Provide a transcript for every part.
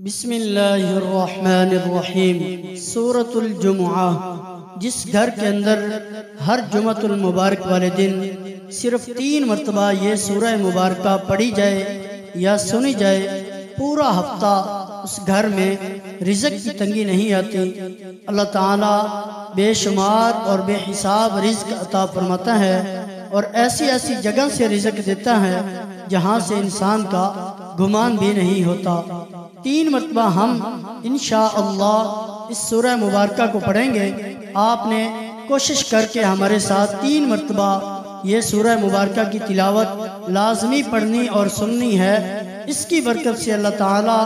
बिस्मिल्लाहिर्रहमानिर्रहीम। सूरतुल जुमुआ। जिस घर के अंदर हर जुमतुल मुबारक वाले दिन सिर्फ 3 मरतबा ये सूरह मुबारका पढ़ी जाए या सुनी जाए, पूरा हफ्ता उस घर में रिज़्क़ की तंगी नहीं आती। अल्लाह ताला बेशुमार और बेहिसाब रिज़्क़ अता फरमाता है और ऐसी ऐसी जगह से रिज़्क़ देता है जहाँ से इंसान का गुमान भी नहीं होता। 3 मरतबा हम इंशाअल्लाह इस सूरह मुबारका को पढ़ेंगे। आपने कोशिश करके हमारे साथ 3 मरतबा ये सूरह मुबारका की तिलावत लाजमी पढ़नी और सुननी है। इसकी बरकत से अल्लाह ताला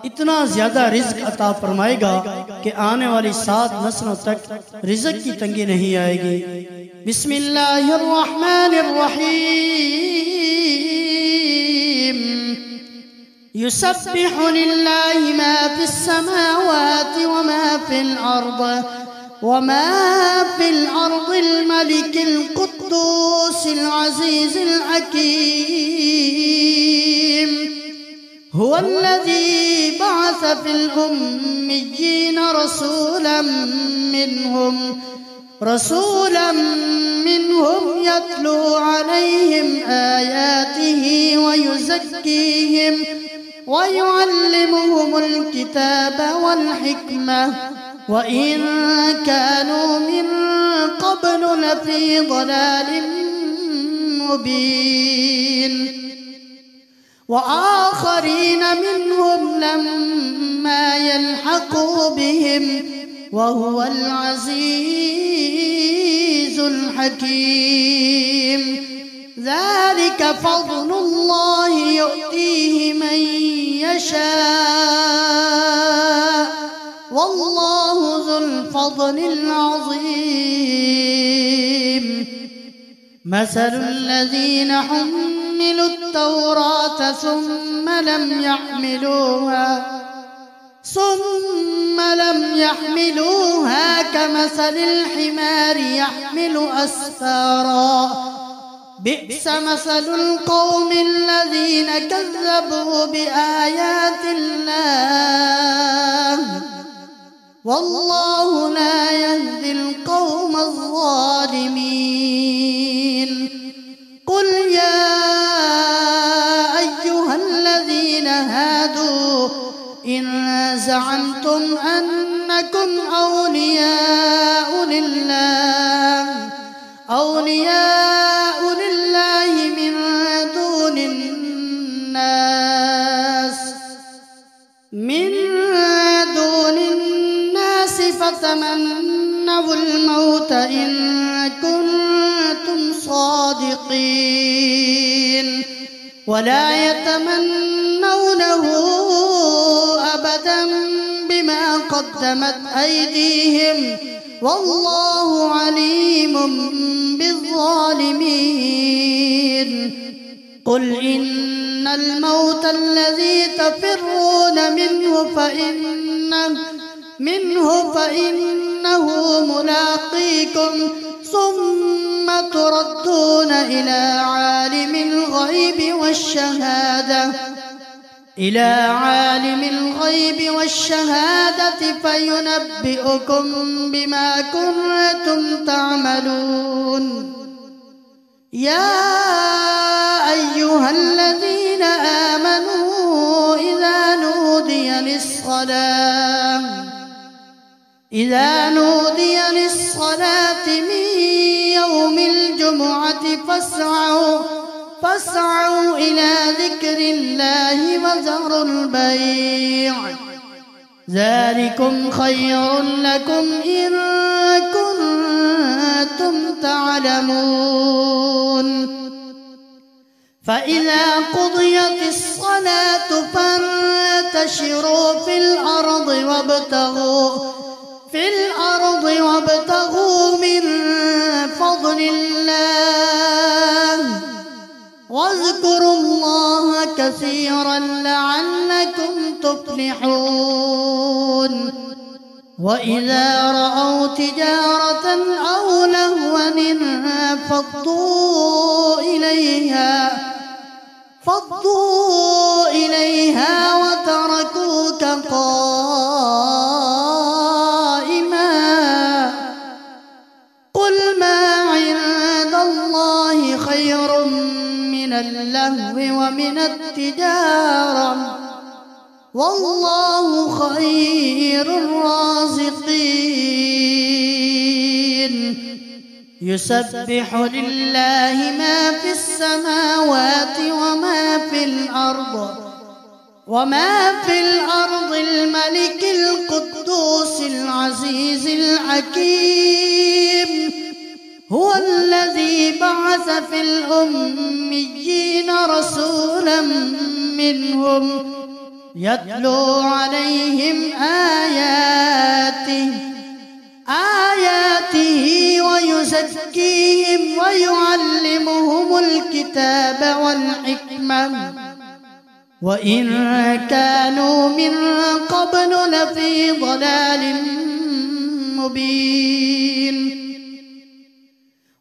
इतना ज्यादा रिज़्क़ अता फरमाएगा कि आने वाली 7 नस्लों तक रिज़्क़ की तंगी नहीं आएगी। बिस्मिल्लाहिर्रहमानिर्रहीम। युसब्बिहु लिल्लाहि मा फिस समावाति व मा फिल अर्द मलिकिल कुद्दूसिल अज़ीज़िल हकीम। हुवल्लज़ी बअस फिल उम्मिय्यीन रसूलन मिनहुम यत्लू अलैहिम आयातिही व युज़क्कीहिम व युअल्लिमुहुमुल किताब वल हिकमह व इन कानू मिन क़ब्लु लफ़ी ज़लालिम मुबीन। व आख़रीन मिनहुम लम्मा यल्हक़ू बिहिम व हुवल अज़ीज़ुल हकीम। ज़ालिक फ़ज़्लुल्लाहि युअतीहि मन यशा वल्लाहु ज़ुल फ़ज़्लिल अज़ीम। मसलुल्लज़ीना हुम्मिलुत-तौरात ثم لم يحملوها كمثل الحمار يحمل أسفارا بئس مثل القوم الذين كذبوا بآيات الله والله لا يهدي القوم الظالمين. قل يا أيها الذين هادوا إن زعمتم أنكم أولياء لله من دون الناس فتمنوا الموت إن كنتم صادقين ولا يتمنونه أبدا بما قدمت أيديهم والله عليم بالظالمين. قل إن الموت الذي تفرون منه فإنه ملاقيكم ثم تردون إلى عالم الغيب والشهادة فينبئكم بما كنتم تعملون. يا أيها الذين آمنوا إذا نودي للصلاة من يوم الجمعة فاسعوا إلى ذكر الله وذروا البيع ذلكم خير لكم إن كنتم تعلمون. فإذا قضيت الصلاة فانتشروا في الأرض وابتغوا من فضل الله واذكروا الله كثيرا لعلكم تفلحون. وإذا رأوا تجارة أو لهوا انفضوا إليها وتركوك اللهو ومن التجارة والله خير الرازقين يسبح لله ما في السماوات وما في الأرض الملك القدوس العزيز الحكيم هو الذي بعث في الأميين رسولا منهم يتلو عليهم آياته ويزكيهم ويعلمهم الكتاب والحكمة وإن كانوا من قبل لفي ضلال مبين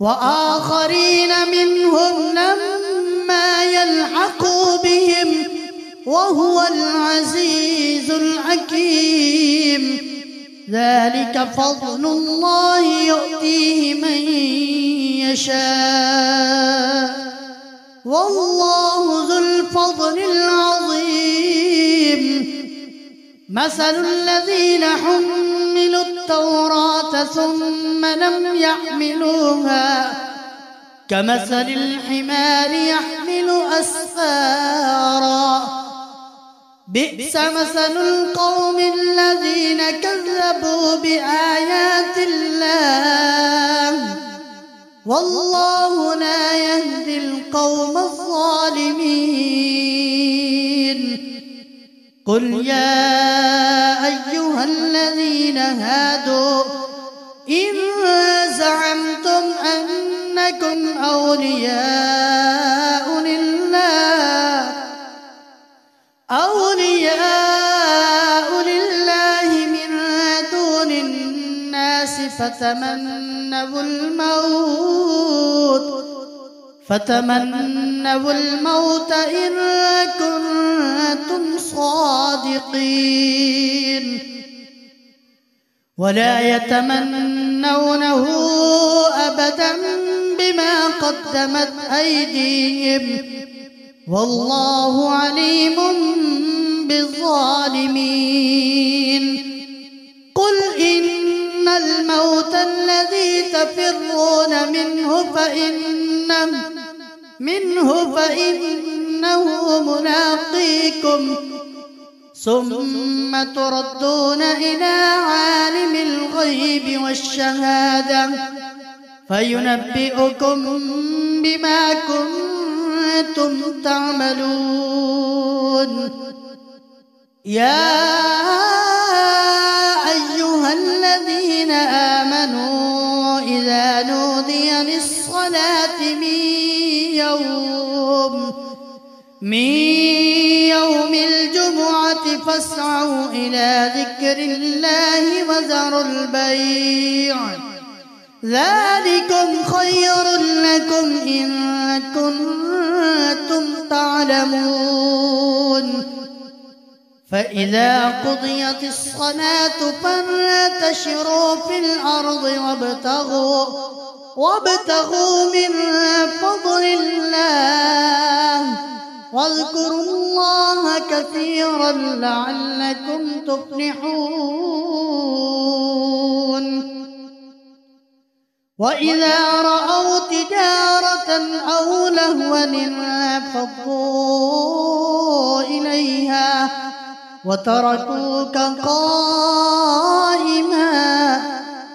وآخرين منهم لما يلحقوا بهم وهو العزيز الحكيم ذلك فضل الله يؤتيه من يشاء والله ذو الفضل العظيم مثل الذين حملوا التوراة ثم لم يحملوها كمثل الحمار يحمل أسفارا بئس مثل القوم الذين كذبوا بآيات الله والله لا يهدي القوم الظالمين قل يا أيها الذين هادوا إن زعمتم أنكم أولياء لله من دون الناس فتمنوا الموت إن كنتم صادقين ولا يتمنونه أبدا بما قدمت أيديهم والله عليم بالظالمين قل إن الموت الذي تفرون منه فإنه ملاقيكم ثم تردون إلى عالم الغيب والشهادة فينبئكم بما كنتم تعملون يا أيها الذين آمنوا إذا نودي للصلاة من يوم الجمعة فاسعوا إلى ذكر الله وذروا البيع ذلكم خير لكم إن كنتم تعلمون فإذا قضيت الصلاة فانتشروا في الأرض وابتغوا من فضل الله واذكروا الله كثيرا لعلكم تفلحون وإذا رأوا تجارة أو لهوا انفضوا إليها وتركوك قائما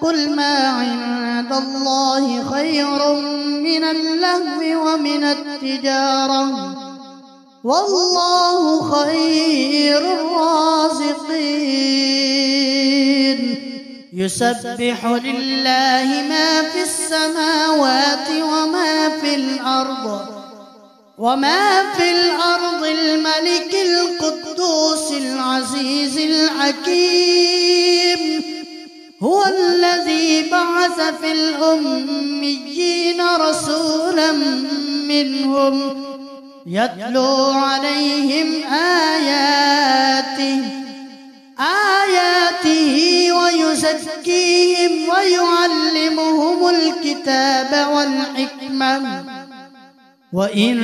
قل ما عند الله خير من اللهو ومن التجارة والله خير الرازقين يسبح لله ما في السماوات وما في الأرض الملك القدوس العزيز الحكيم هو الذي بعث في الأميين رسولا منهم يتلو عليهم آياته ويزكيهم ويعلمهم الكتاب والحكمة وإن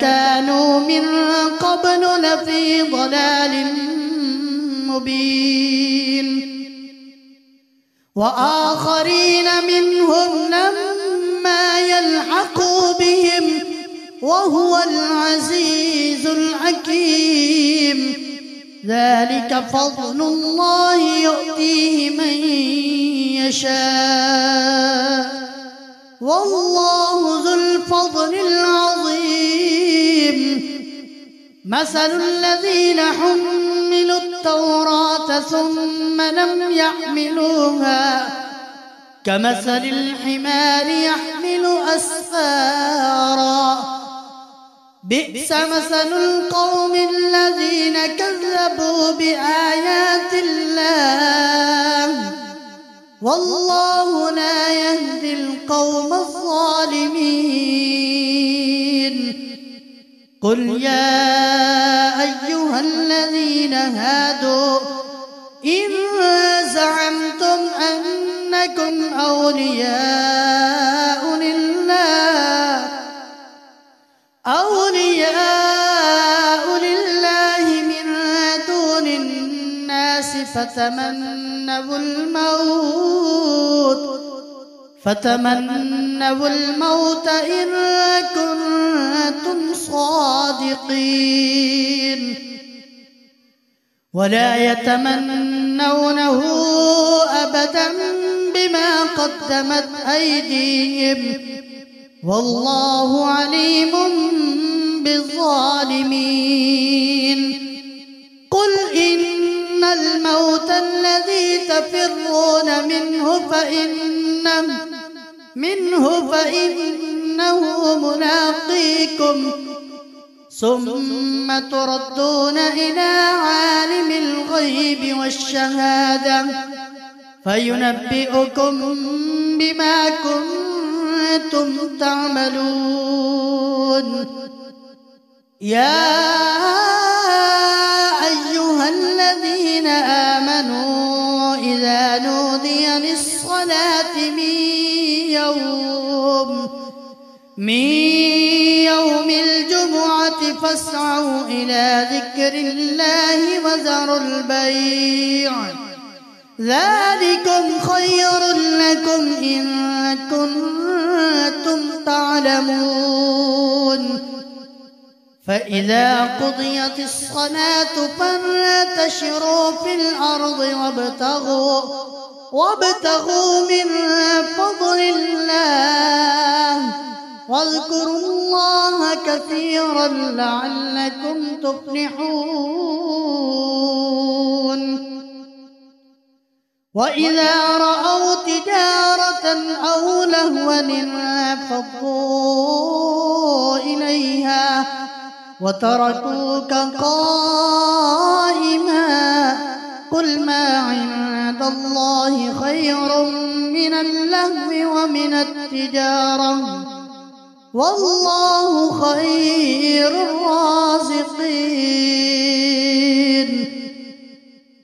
كانوا من قبل لفي ضلال مبين وآخرين منهم لما يلحقوا بهم وهو العزيز الحكيم ذلك فضل الله يؤتيه من يشاء والله ذو الفضل العظيم مثل الذين حملوا التوراة ثم لم يحملوها كمثل الحمار يحمل أسفارا بئس مثل القوم الذين كذبوا بآيات الله والله لا يهدي القوم الظالمين قل يا أيها الذين هادوا إن زعمتم أنكم أولياء لله من دون الناس فتمنوا الموت إن كنتم صادقين ولا يتمنونه أبدا بما قدمت أيديهم والله عليم بالظالمين قل إن الموت الذي تفرون منه فإنه ملاقيكم ثم تردون إلى عالم الغيب والشهادة فينبئكم بما كنتم تعملون يا أيها الذين آمنوا إذا نودي للصلاة من يوم الجمعة فاسعوا إلى ذكر الله وذروا البيع ذلكم خير لكم إن كنتم تعلمون فإذا قضيت الصلاة فانتشروا في الأرض وابتغوا من فضل الله واذكروا الله كثيرا لعلكم تفلحون وإذا رأوا تجارة أو لهوا انفضوا إليها وتركوك قائما قل ما عند الله خير من اللهو ومن التجارة والله خير الرازقين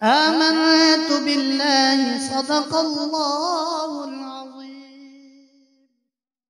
آمنت بالله صدق الله